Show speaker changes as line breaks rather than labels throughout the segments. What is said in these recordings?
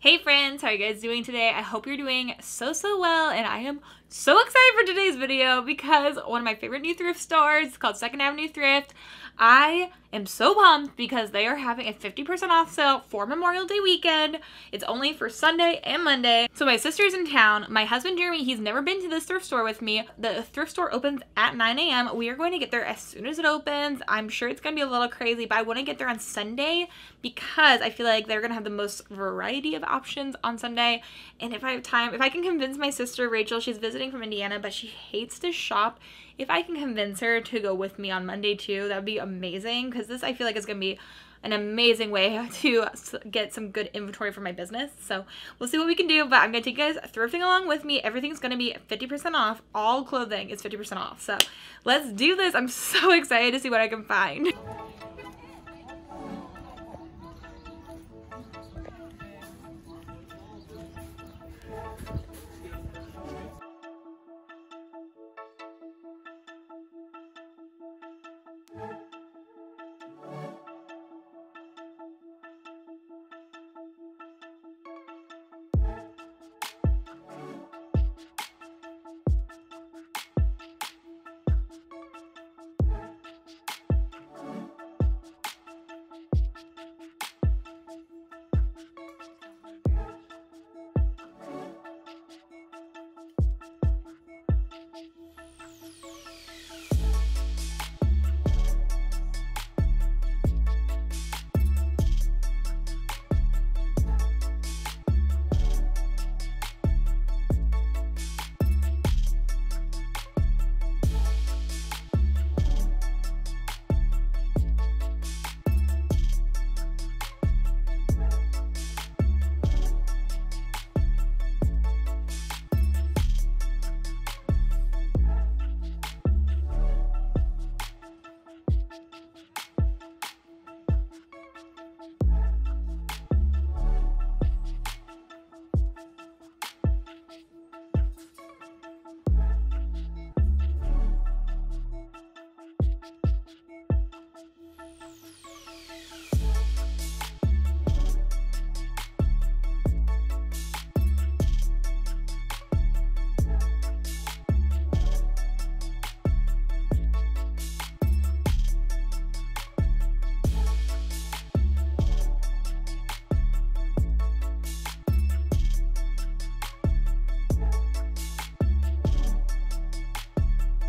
Hey friends, how are you guys doing today? I hope you're doing so well, and I am so excited for today's video because one of my favorite new thrift stores called Avenue Thrift. I am so pumped because they are having a 50% off sale for Memorial Day weekend. It's only for Sunday and Monday. So my sister's in town. My husband Jeremy, he's never been to this thrift store with me. The thrift store opens at 9 a.m. We are going to get there as soon as it opens. I'm sure it's going to be a little crazy, but I want to get there on Sunday because I feel like they're going to have the most variety of options on Sunday. And if I have time, if I can convince my sister Rachel, she's visiting from Indiana, but she hates to shop. If I can convince her to go with me on Monday too, that would be amazing because this I feel like is going to be an amazing way to get some good inventory for my business. So we'll see what we can do, but I'm going to take you guys thrifting along with me. Everything's going to be 50% off. All clothing is 50% off. So let's do this. I'm so excited to see what I can find.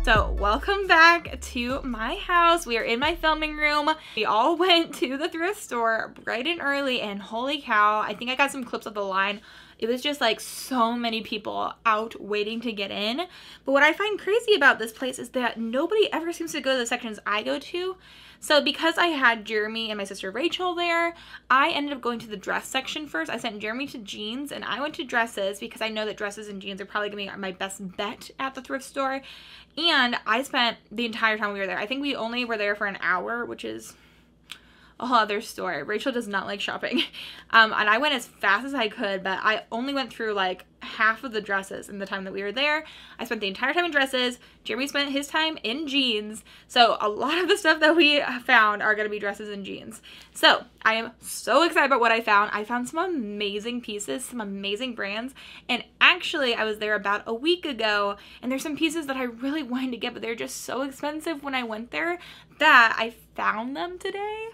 So welcome back to my house. We are in my filming room. We all went to the thrift store bright and early, and holy cow, I think I got some clips of the line. It was just like so many people out waiting to get in. But what I find crazy about this place is that nobody ever seems to go to the sections I go to. So because I had Jeremy and my sister Rachel there, I ended up going to the dress section first. I sent Jeremy to jeans and I went to dresses because I know that dresses and jeans are probably gonna be my best bet at the thrift store. And I spent the entire time we were there. I think we only were there for an hour, which is a whole other story. Rachel does not like shopping. And I went as fast as I could, but I only went through like half of the dresses in the time that we were there. I spent the entire time in dresses. Jeremy spent his time in jeans. So a lot of the stuff that we found are gonna be dresses and jeans. So I am so excited about what I found. I found some amazing pieces, some amazing brands. And actually I was there about a week ago and there's some pieces that I really wanted to get, but they're just so expensive when I went there that I found them today.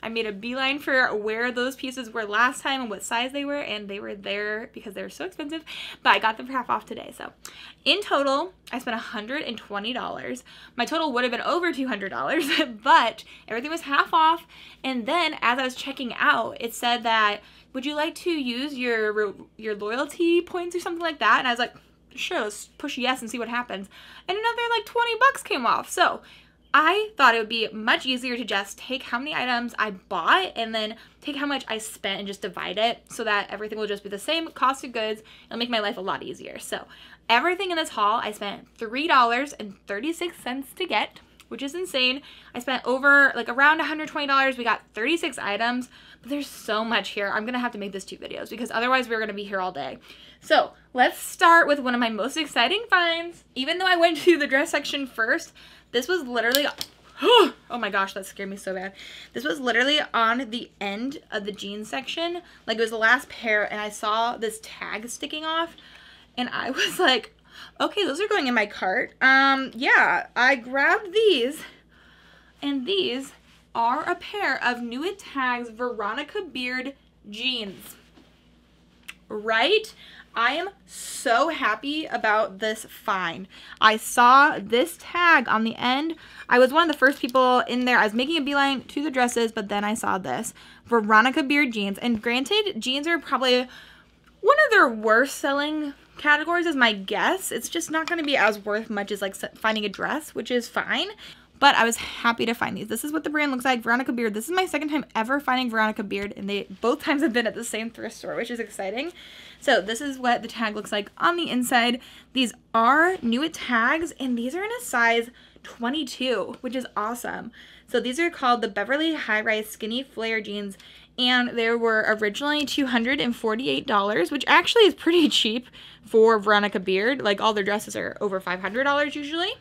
I made a beeline for where those pieces were last time and what size they were, and they were there because they were so expensive, but I got them for half off today. So in total, I spent $120. My total would have been over $200, but everything was half off. And then as I was checking out, it said that, would you like to use your loyalty points or something like that? And I was like, sure, let's push yes and see what happens. And another like 20 bucks came off. So I thought it would be much easier to just take how many items I bought and then take how much I spent and just divide it so that everything will just be the same cost of goods. It'll make my life a lot easier. So everything in this haul, I spent $3.36 to get, which is insane. I spent over like around $120. We got 36 items, but there's so much here. I'm gonna have to make this 2 videos because otherwise we're gonna be here all day. So let's start with one of my most exciting finds. Even though I went to the dress section first, this was literally Oh my gosh, that scared me so bad. This was literally on the end of the jeans section. Like, it was the last pair, and I saw this tag sticking off, and I was like, okay, those are going in my cart. Yeah, I grabbed these, and these are a pair of New It Tags Veronica Beard jeans. Right? I am so happy about this find. I saw this tag on the end. I was one of the first people in there. I was making a beeline to the dresses, but then I saw this. Veronica Beard jeans. And granted, jeans are probably one of their worst selling categories is my guess. It's just not going to be as worth much as like finding a dress, which is fine. But I was happy to find these. This is what the brand looks like, Veronica Beard. This is my second time ever finding Veronica Beard, and they both times have been at the same thrift store, which is exciting. So this is what the tag looks like on the inside. These are New It tags, and these are in a size 22, which is awesome. So these are called the Beverly High Rise Skinny Flare Jeans, and they were originally $248, which actually is pretty cheap for Veronica Beard. Like, all their dresses are over $500 usually.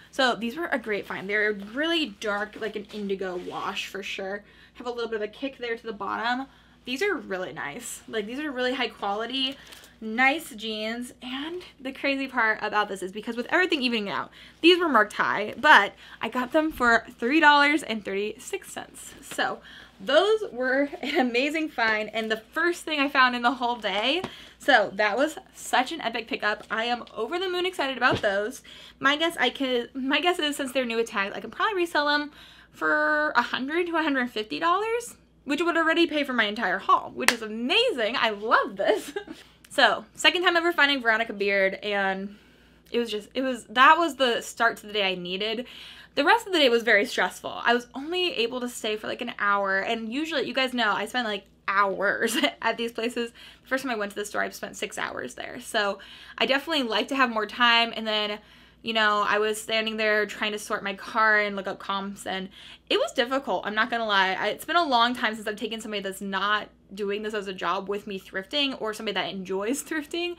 So these were a great find. They're really dark, like an indigo wash for sure. Have a little bit of a kick there to the bottom. These are really nice. Like, these are really high quality, nice jeans. And the crazy part about this is because with everything evening out, these were marked high, but I got them for $3.36. So those were an amazing find and the first thing I found in the whole day. So that was such an epic pickup. I am over the moon excited about those. My guess is since they're New It tags, I can probably resell them for $100 to $150, which would already pay for my entire haul, which is amazing. I love this. So second time ever finding Veronica Beard, and that was the start to the day I needed. The rest of the day was very stressful. I was only able to stay for like an hour, and usually, you guys know, I spend like hours at these places. The first time I went to the store, I spent 6 hours there. So I definitely like to have more time, and then, you know, I was standing there trying to sort my car and look up comps, and it was difficult. I'm not gonna lie. It's been a long time since I've taken somebody that's not doing this as a job with me thrifting, or somebody that enjoys thrifting.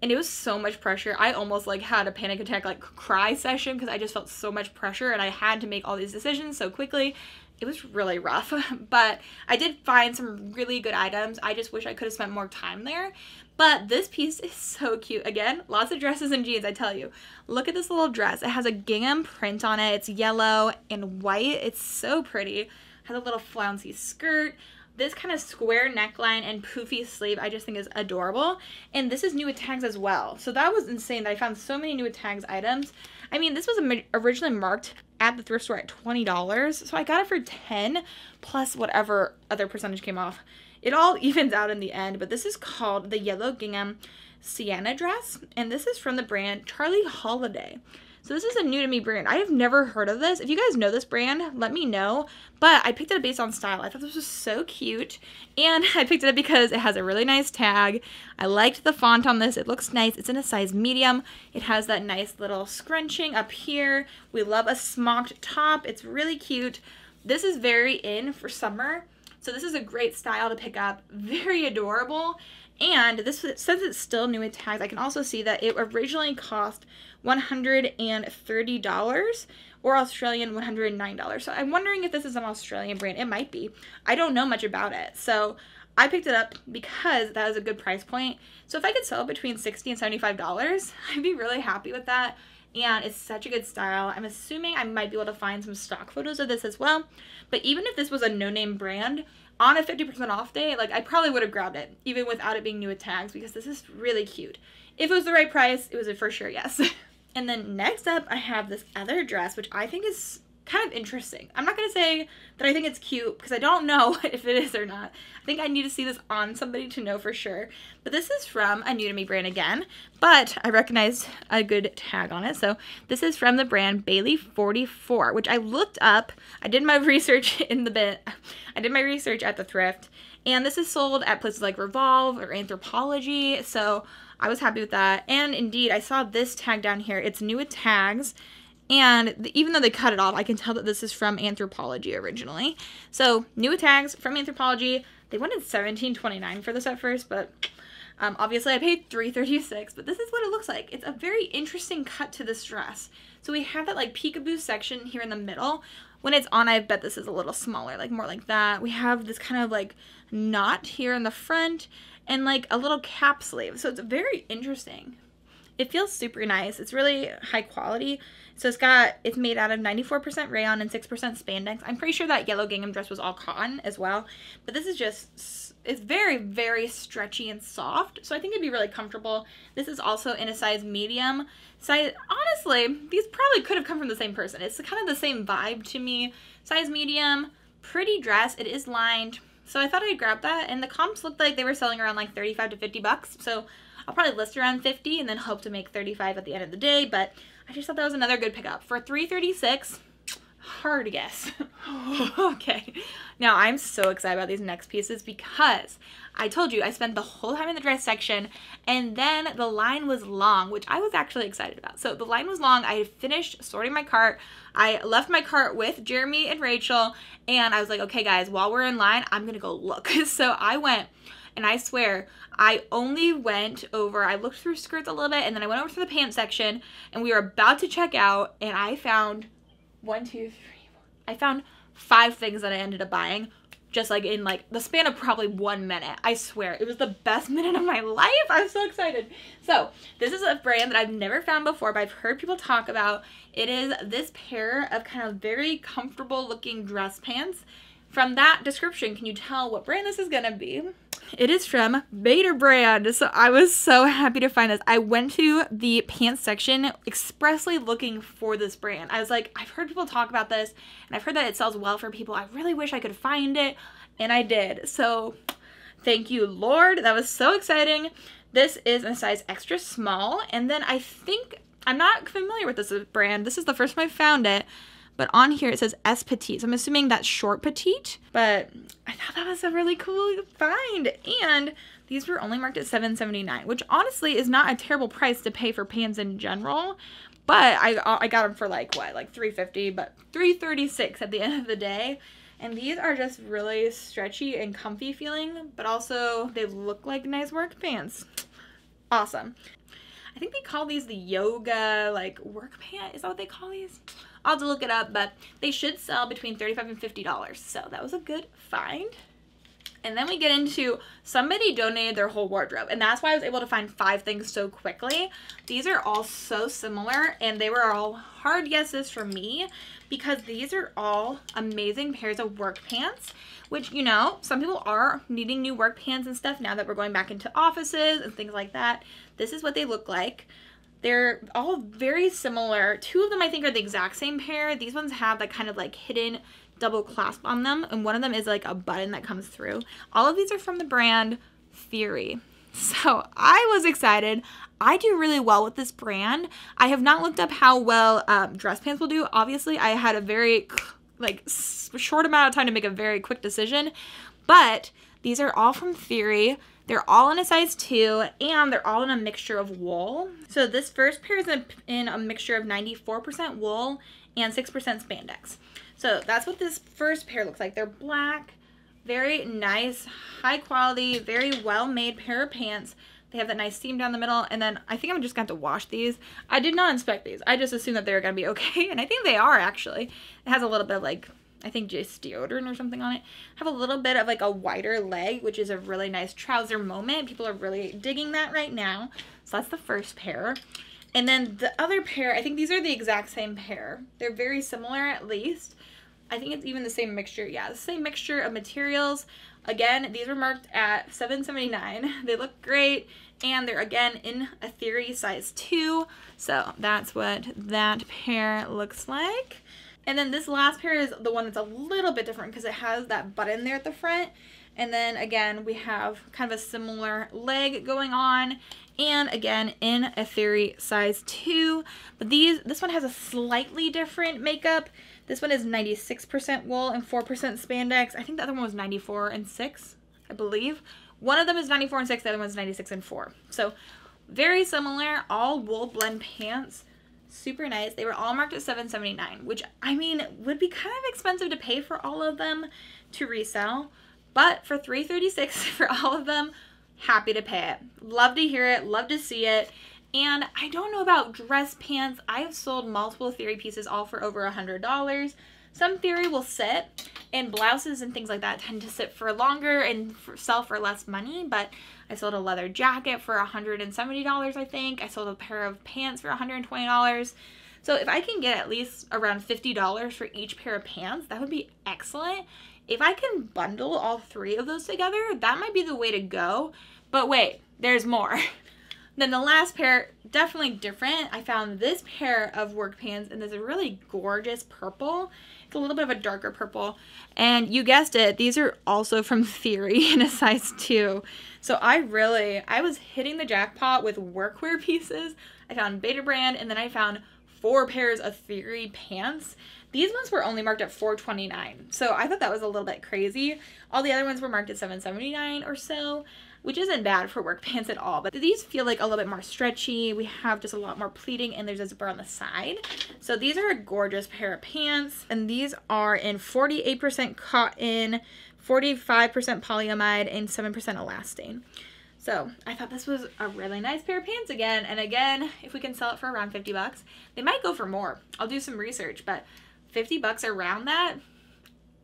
And it was so much pressure. I almost like had a panic attack, like cry session, because I just felt so much pressure and I had to make all these decisions so quickly. It was really rough, but I did find some really good items. I just wish I could have spent more time there. But this piece is so cute. Again, lots of dresses and jeans, I tell you. Look at this little dress. It has a gingham print on it. It's yellow and white. It's so pretty. It has a little flouncy skirt. This kind of square neckline and poofy sleeve I just think is adorable. And this is New It tags as well. So that was insane that I found so many New It tags items. I mean, this was originally marked at the thrift store at $20. So I got it for $10 plus whatever other percentage came off. It all evens out in the end, but this is called the Yellow Gingham Sienna dress. And this is from the brand Charlie Holiday. So this is a new to me brand. I have never heard of this. If you guys know this brand, let me know. But I picked it up based on style. I thought this was so cute. And I picked it up because it has a really nice tag. I liked the font on this. It looks nice. It's in a size medium. It has that nice little scrunching up here. We love a smocked top. It's really cute. This is very in for summer. So this is a great style to pick up. Very adorable. And this, since it's still New It tags, I can also see that it originally cost $130 or Australian $109. So I'm wondering if this is an Australian brand. It might be. I don't know much about it. So I picked it up because that was a good price point. So if I could sell it between $60 and $75, I'd be really happy with that. And it's such a good style. I'm assuming I might be able to find some stock photos of this as well. But even if this was a no-name brand, on a 50% off day, like, I probably would have grabbed it, even without it being New It tags, because this is really cute. If it was the right price, it was a for sure yes. And then next up, I have this other dress, which I think is kind of interesting. I'm not going to say that I think it's cute, because I don't know if it is or not. I think I need to see this on somebody to know for sure. But this is from a new to me brand again, but I recognized a good tag on it. So this is from the brand Bailey 44, which I looked up. I did my research I did my research at the thrift, and this is sold at places like Revolve or Anthropologie. So I was happy with that. And indeed, I saw this tag down here. It's New It tags. And even though they cut it off, I can tell that this is from Anthropologie originally. So New It tags from Anthropologie. They wanted $17.29 for this at first, but obviously I paid $3.36. But this is what it looks like. It's a very interesting cut to this dress. So we have that like peekaboo section here in the middle. when it's on, I bet this is a little smaller, like more like that. We have this kind of like knot here in the front and like a little cap sleeve. So it's very interesting. It feels super nice. It's really high quality. So it's made out of 94% rayon and 6% spandex. I'm pretty sure that yellow gingham dress was all cotton as well. But this is just, it's very, very stretchy and soft. So I think it'd be really comfortable. This is also in a size medium. Size, honestly, these probably could have come from the same person. It's kind of the same vibe to me. Size medium, pretty dress. It is lined. So I thought I'd grab that. And the comps looked like they were selling around like 35 to 50 bucks. So I'll probably list around 50 and then hope to make 35 at the end of the day, but I just thought that was another good pickup. For $336, hard to guess. Okay, now I'm so excited about these next pieces because I told you I spent the whole time in the dress section and then the line was long, which I was actually excited about. So the line was long. I had finished sorting my cart. I left my cart with Jeremy and Rachel and I was like, okay guys, while we're in line, I'm gonna go look. So I went. And I swear, I only went over, I looked through skirts a little bit, and then I went over to the pants section, and we were about to check out, and I found I found 5 things that I ended up buying, just like in like the span of probably 1 minute. I swear, it was the best minute of my life. I'm so excited. So this is a brand that I've never found before, but I've heard people talk about. It is this pair of kind of very comfortable looking dress pants. From that description, can you tell what brand this is gonna be? It is from Betabrand. So I was so happy to find this. I went to the pants section expressly looking for this brand. I was like, I've heard people talk about this and I've heard that it sells well for people. I really wish I could find it, and I did. So thank you, Lord. That was so exciting. This is in a size extra small, and then I think, I'm not familiar with this brand. This is the first time I found it. But on here it says S petite. So I'm assuming that's short petite. But I thought that was a really cool find. And these were only marked at $7.79, which honestly is not a terrible price to pay for pants in general. But I got them for like what, like $3.50, but $3.36 at the end of the day. And these are just really stretchy and comfy feeling, but also they look like nice work pants. Awesome. I think they call these the yoga like work pant. Is that what they call these? I'll have to look it up, but they should sell between $35 and $50. So that was a good find. And then we get into somebody donated their whole wardrobe, and that's why I was able to find 5 things so quickly. These are all so similar, and they were all hard guesses for me because these are all amazing pairs of work pants, which, you know, some people are needing new work pants and stuff now that we're going back into offices and things like that. This is what they look like. They're all very similar. 2 of them I think are the exact same pair. These ones have that kind of like hidden double clasp on them, and one of them is like a button that comes through. All of these are from the brand Theory. So I was excited. I do really well with this brand. I have not looked up how well dress pants will do. Obviously, I had a very like short amount of time to make a very quick decision, but these are all from Theory. They're all in a size 2, and they're all in a mixture of wool. So this first pair is in a mixture of 94% wool and 6% spandex. So that's what this first pair looks like. They're black, very nice, high quality, very well made pair of pants. They have that nice seam down the middle, and then I think I'm just going to have to wash these. I did not inspect these. I just assumed that they were going to be okay, and I think they are actually. It has a little bit of like, I think just deodorant or something on it. Have a little bit of like a wider leg, which is a really nice trouser moment. People are really digging that right now. So that's the first pair. And then the other pair, I think these are the exact same pair. They're very similar at least. I think it's even the same mixture. Yeah, the same mixture of materials. Again, these were marked at $7.79. They look great. And they're again in a Theory size 2. So that's what that pair looks like. And then this last pair is the one that's a little bit different because it has that button there at the front. And then again, we have kind of a similar leg going on. And again, in a Theory size 2. But this one has a slightly different makeup. This one is 96% wool and 4% spandex. I think the other one was 94 and 6, I believe. One of them is 94 and 6, the other one is 96 and 4. So very similar, all wool blend pants. Super nice. They were all marked at $7.79, which I mean would be kind of expensive to pay for all of them to resell, but for $3.36 for all of them, happy to pay it. Love to hear it, love to see it. And I don't know about dress pants. I have sold multiple Theory pieces all for over $100. some theory will sit, and blouses and things like that tend to sit for longer and sell for less money. But I sold a leather jacket for $170, I think. I sold a pair of pants for $120. So if I can get at least around $50 for each pair of pants, that would be excellent. If I can bundle all three of those together, that might be the way to go. But wait, there's more. Then the last pair, definitely different. I found this pair of work pants in this really gorgeous purple. It's a little bit of a darker purple. And you guessed it, these are also from Theory in a size 2. So I was hitting the jackpot with workwear pieces. I found Betabrand, and then I found 4 pairs of Theory pants. These ones were only marked at $4.29. So I thought that was a little bit crazy. All the other ones were marked at $7.79 or so, which isn't bad for work pants at all. But these feel like a little bit more stretchy. We have just a lot more pleating, and there's a zipper on the side. So these are a gorgeous pair of pants. And these are in 48% cotton, 45% polyamide, and 7% elastane. So I thought this was a really nice pair of pants again. And again, if we can sell it for around 50 bucks, they might go for more. I'll do some research, but 50 bucks around that,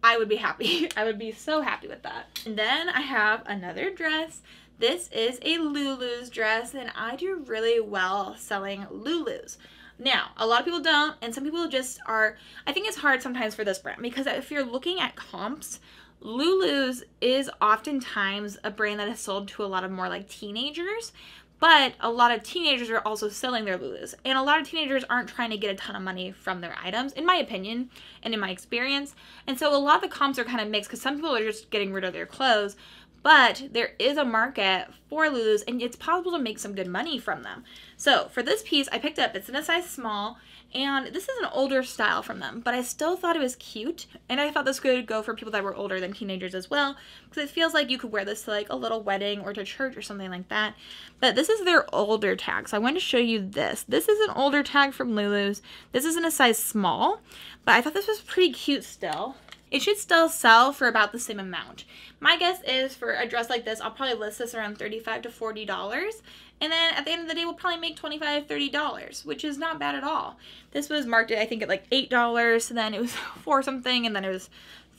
I would be happy. I would be so happy with that. And then I have another dress. This is a Lulu's dress, and I do really well selling Lulu's. Now, a lot of people don't, and some people just are. I think it's hard sometimes for this brand, because if you're looking at comps, Lulu's is oftentimes a brand that is sold to a lot of more like teenagers, but a lot of teenagers are also selling their Lulu's, and a lot of teenagers aren't trying to get a ton of money from their items, in my opinion and in my experience. And so a lot of the comps are kind of mixed, because some people are just getting rid of their clothes, but there is a market for Lulu's, and it's possible to make some good money from them. So for this piece, I picked up, it's in a size small, and this is an older style from them, but I still thought it was cute, and I thought this could go for people that were older than teenagers as well, because it feels like you could wear this to like a little wedding or to church or something like that. But this is their older tag, so I wanted to show you this. This is an older tag from Lulu's. This is in a size small, but I thought this was pretty cute still. It should still sell for about the same amount. My guess is for a dress like this, I'll probably list this around $35 to $40. And then at the end of the day, we'll probably make $25, $30, which is not bad at all. This was marked, I think, at like $8. Then it was $4 something, and then it was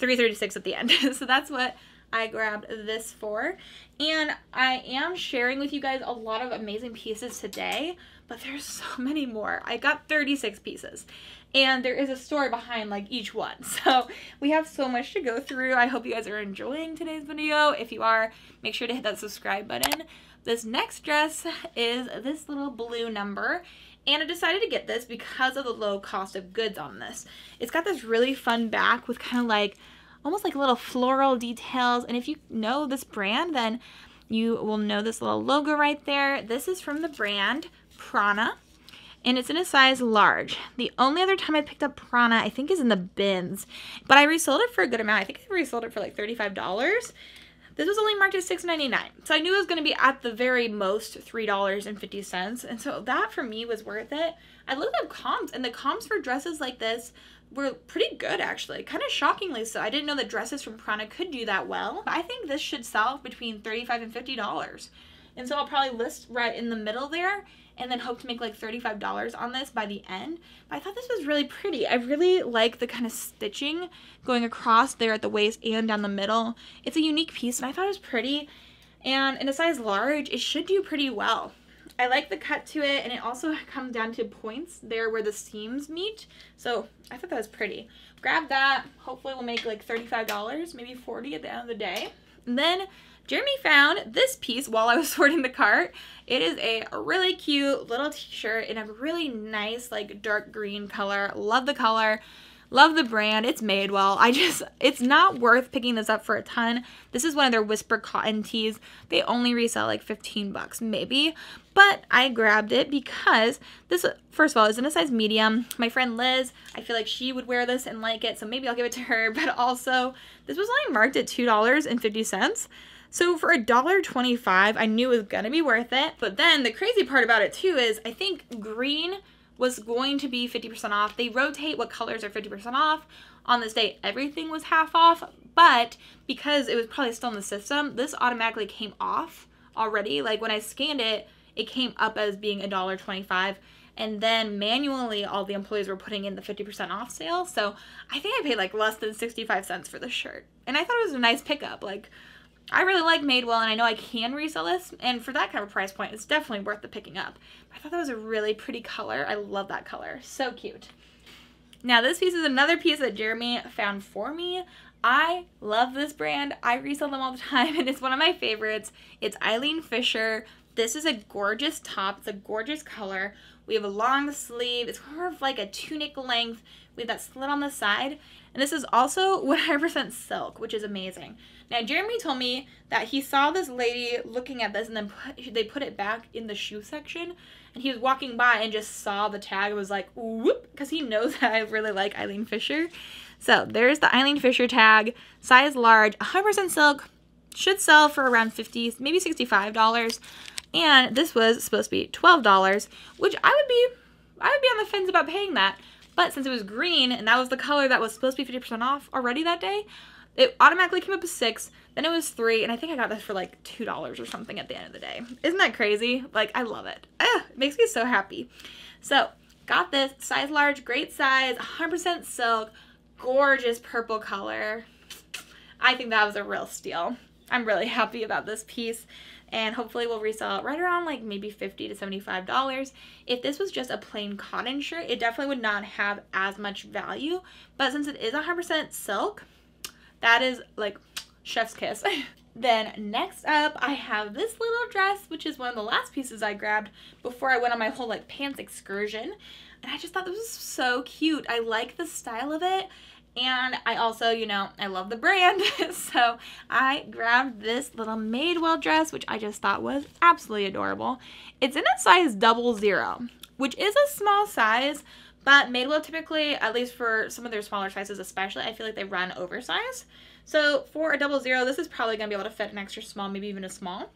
$3.36 at the end. So that's what I grabbed this for. And I am sharing with you guys a lot of amazing pieces today, but there's so many more. I got 36 pieces. And there is a story behind like each one. So we have so much to go through. I hope you guys are enjoying today's video. If you are, make sure to hit that subscribe button. This next dress is this little blue number. And I decided to get this because of the low cost of goods on this. It's got this really fun back with kind of like, almost like little floral details. And if you know this brand, then you will know this little logo right there. This is from the brand Prana, and it's in a size large. The only other time I picked up Prana, I think, is in the bins, but I resold it for a good amount. I think I resold it for like $35. This was only marked at $6.99, so I knew it was going to be at the very most $3.50, and so that for me was worth it. I looked up comps, and the comps for dresses like this were pretty good, actually, kind of shockingly so. I didn't know that dresses from Prana could do that well. I think this should sell between $35 and $50, and so I'll probably list right in the middle there, and then hope to make like $35 on this by the end. But I thought this was really pretty. I really like the kind of stitching going across there at the waist and down the middle. It's a unique piece, and I thought it was pretty. And in a size large, it should do pretty well. I like the cut to it, and it also comes down to points there where the seams meet. So I thought that was pretty. Grab that. Hopefully we'll make like $35, maybe $40 at the end of the day. And then Jeremy found this piece while I was sorting the cart. It is a really cute little t-shirt in a really nice like dark green color. Love the color. Love the brand. It's Madewell. It's not worth picking this up for a ton. This is one of their Whisper cotton tees. They only resell like 15 bucks maybe, but I grabbed it because this, first of all, is in a size medium. My friend Liz, I feel like she would wear this and like it, so maybe I'll give it to her, but also this was only marked at $2.50. So for $1.25, I knew it was gonna be worth it. But then the crazy part about it too is I think green was going to be 50% off. They rotate what colors are 50% off. On this day, everything was half off, but because it was probably still in the system, this automatically came off already. Like when I scanned it, it came up as being $1.25. and then manually all the employees were putting in the 50% off sale. So I think I paid like less than 65 cents for the shirt, and I thought it was a nice pickup. Like, I really like Madewell, and I know I can resell this, and for that kind of price point, it's definitely worth the picking up. But I thought that was a really pretty color. I love that color. So cute. Now this piece is another piece that Jeremy found for me. I love this brand. I resell them all the time, and it's one of my favorites. It's Eileen Fisher. This is a gorgeous top. It's a gorgeous color. We have a long sleeve. It's more of like a tunic length. We have that slit on the side. And this is also 100% silk, which is amazing. Now, Jeremy told me that he saw this lady looking at this, and then they put it back in the shoe section. And he was walking by and just saw the tag and was like, whoop, because he knows that I really like Eileen Fisher. So there's the Eileen Fisher tag, size large, 100% silk, should sell for around $50, maybe $65. And this was supposed to be $12, which I would be on the fence about paying that. But since it was green, and that was the color that was supposed to be 50% off already that day, it automatically came up as $6, then it was $3, and I think I got this for like $2 or something at the end of the day. Isn't that crazy? Like, I love it. It makes me so happy. So, got this, size large, great size, 100% silk, gorgeous purple color. I think that was a real steal. I'm really happy about this piece, and hopefully we'll resell it right around like maybe $50 to $75. If this was just a plain cotton shirt, it definitely would not have as much value, but since it is 100% silk, that is like chef's kiss. Then next up, I have this little dress, which is one of the last pieces I grabbed before I went on my whole like pants excursion. And I just thought this was so cute. I like the style of it. And I also, you know, I love the brand. So I grabbed this little Madewell dress, which I just thought was absolutely adorable. It's in a size 00, which is a small size, but Madewell typically, at least for some of their smaller sizes especially, I feel like they run oversized. So for a 00, this is probably going to be able to fit an extra small, maybe even a small.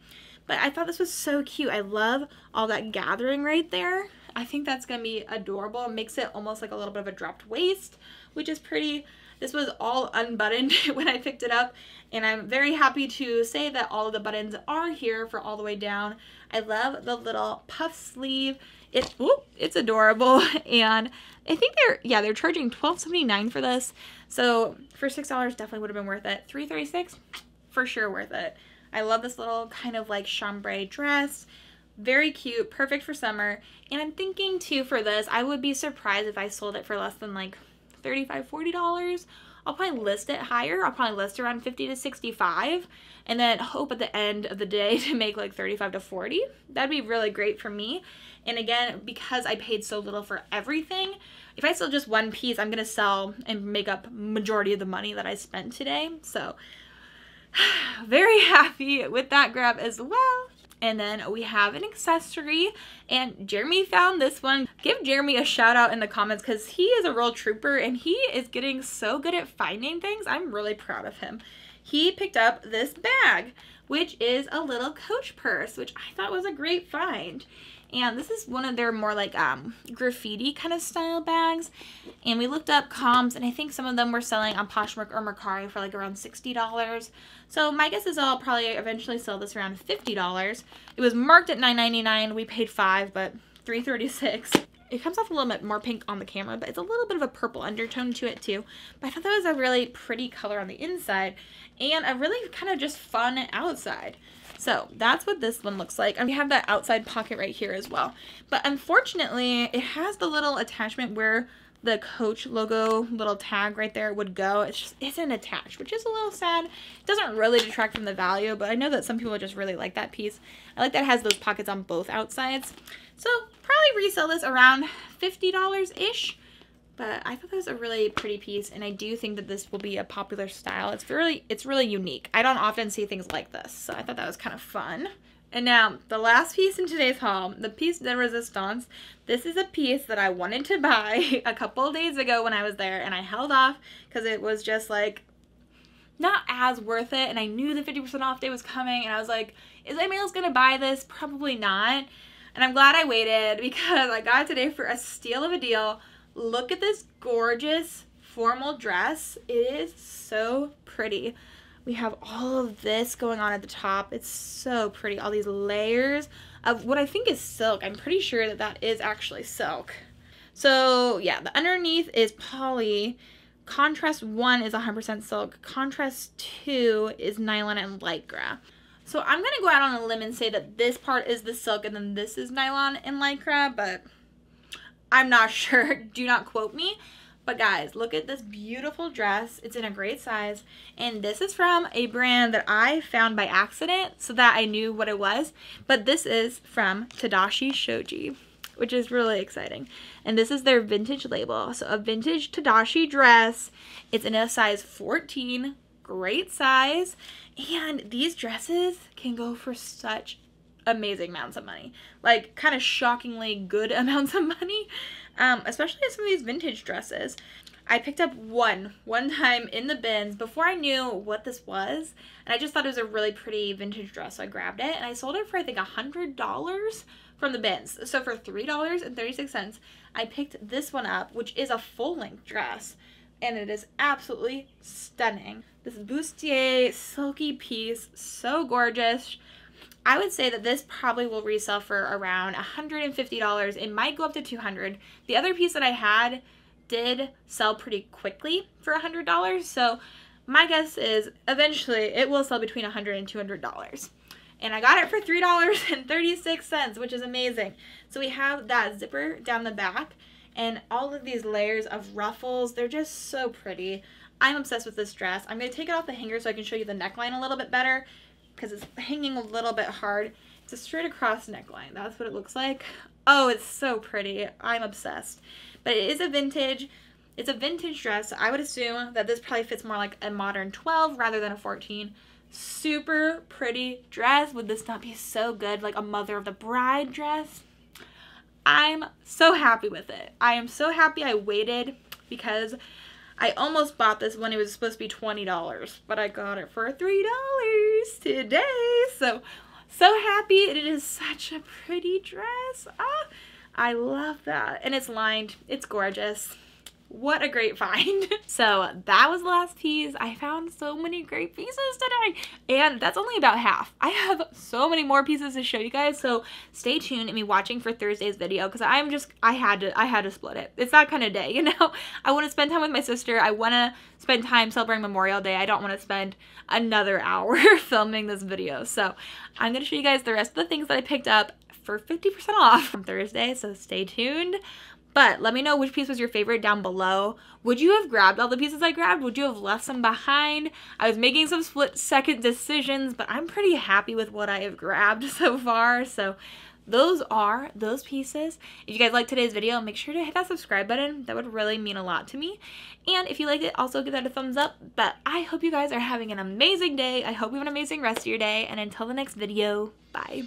But I thought this was so cute. I love all that gathering right there. I think that's going to be adorable. It makes it almost like a little bit of a dropped waist, which is pretty. This was all unbuttoned when I picked it up, and I'm very happy to say that all of the buttons are here for all the way down. I love the little puff sleeve. It's adorable, and I think they're charging $12.79 for this. So for $6 definitely would have been worth it. $3.36 for sure worth it. I love this little kind of like chambray dress. Very cute, perfect for summer. And I'm thinking too for this, I would be surprised if I sold it for less than like $35, $40. I'll probably list it higher. I'll probably list around $50 to $65, and then hope at the end of the day to make like $35 to $40. That'd be really great for me. And again, because I paid so little for everything, if I sell just one piece, I'm gonna sell and make up majority of the money that I spent today. So very happy with that grab as well. And then we have an accessory, and Jeremy found this one. Give Jeremy a shout out in the comments because he is a real trooper and he is getting so good at finding things. I'm really proud of him. He picked up this bag, which is a little Coach purse, which I thought was a great find. And this is one of their more like graffiti kind of style bags. And we looked up comps, and I think some of them were selling on Poshmark or Mercari for like around $60. So my guess is I'll probably eventually sell this around $50. It was marked at $9.99. We paid $5, but $3.36. It comes off a little bit more pink on the camera, but it's a little bit of a purple undertone to it too. But I thought that was a really pretty color on the inside and a really kind of just fun outside. So that's what this one looks like. And we have that outside pocket right here as well. But unfortunately, it has the little attachment where the Coach logo little tag right there would go. It just isn't attached, which is a little sad. It doesn't really detract from the value, but I know that some people just really like that piece. I like that it has those pockets on both outsides. So probably resell this around $50-ish. But I thought that was a really pretty piece, and I do think that this will be a popular style. It's really unique. I don't often see things like this, so I thought that was kind of fun. And now, the last piece in today's haul, the piece de resistance. This is a piece that I wanted to buy a couple of days ago when I was there, and I held off because it was just like not as worth it, and I knew the 50% off day was coming, and I was like, is anybody else gonna buy this? Probably not. And I'm glad I waited because I got it today for a steal of a deal. Look at this gorgeous formal dress. It is so pretty. We have all of this going on at the top. It's so pretty. All these layers of what I think is silk. I'm pretty sure that that is actually silk. So yeah, the underneath is poly. Contrast 1 is 100% silk. Contrast 2 is nylon and lycra. So I'm going to go out on a limb and say that this part is the silk and then this is nylon and lycra, but I'm not sure. Do not quote me. But guys, look at this beautiful dress. It's in a great size. And this is from a brand that I found by accident so that I knew what it was. But this is from Tadashi Shoji, which is really exciting. And this is their vintage label. So a vintage Tadashi dress. It's in a size 14. Great size. And these dresses can go for such amazing amounts of money, like kind of shockingly good amounts of money, especially some of these vintage dresses. I picked up one time in the bins before I knew what this was, and I just thought it was a really pretty vintage dress, so I grabbed it and I sold it for I think $100 from the bins. So for $3.36 I picked this one up, which is a full-length dress, and it is absolutely stunning. This bustier silky piece, so gorgeous. I would say that this probably will resell for around $150. It might go up to $200. The other piece that I had did sell pretty quickly for $100. So my guess is eventually it will sell between $100 and $200. And I got it for $3.36, which is amazing. So we have that zipper down the back and all of these layers of ruffles. They're just so pretty. I'm obsessed with this dress. I'm going to take it off the hanger so I can show you the neckline a little bit better, because it's hanging a little bit hard. It's a straight across neckline. That's what it looks like. Oh, it's so pretty. I'm obsessed. But it is a vintage. It's a vintage dress. So I would assume that this probably fits more like a modern 12 rather than a 14. Super pretty dress. Would this not be so good? Like a mother of the bride dress? I'm so happy with it. I am so happy I waited, because I almost bought this when it was supposed to be $20, but I got it for $3 today. So happy. It is such a pretty dress. Ah, I love that. And it's lined. It's gorgeous. What a great find. So that was the last piece. I found so many great pieces today, and that's only about half. I have so many more pieces to show you guys, so stay tuned and be watching for Thursday's video, because I had to split it. It's that kind of day, you know. I want to spend time with my sister. I want to spend time celebrating Memorial Day. I don't want to spend another hour filming this video. So I'm going to show you guys the rest of the things that I picked up for 50% off on Thursday, so stay tuned. But let me know which piece was your favorite down below. Would you have grabbed all the pieces I grabbed? Would you have left some behind? I was making some split-second decisions, but I'm pretty happy with what I have grabbed so far. So those are those pieces. If you guys liked today's video, make sure to hit that subscribe button. That would really mean a lot to me. And if you liked it, also give that a thumbs up. But I hope you guys are having an amazing day. I hope you have an amazing rest of your day. And until the next video, bye.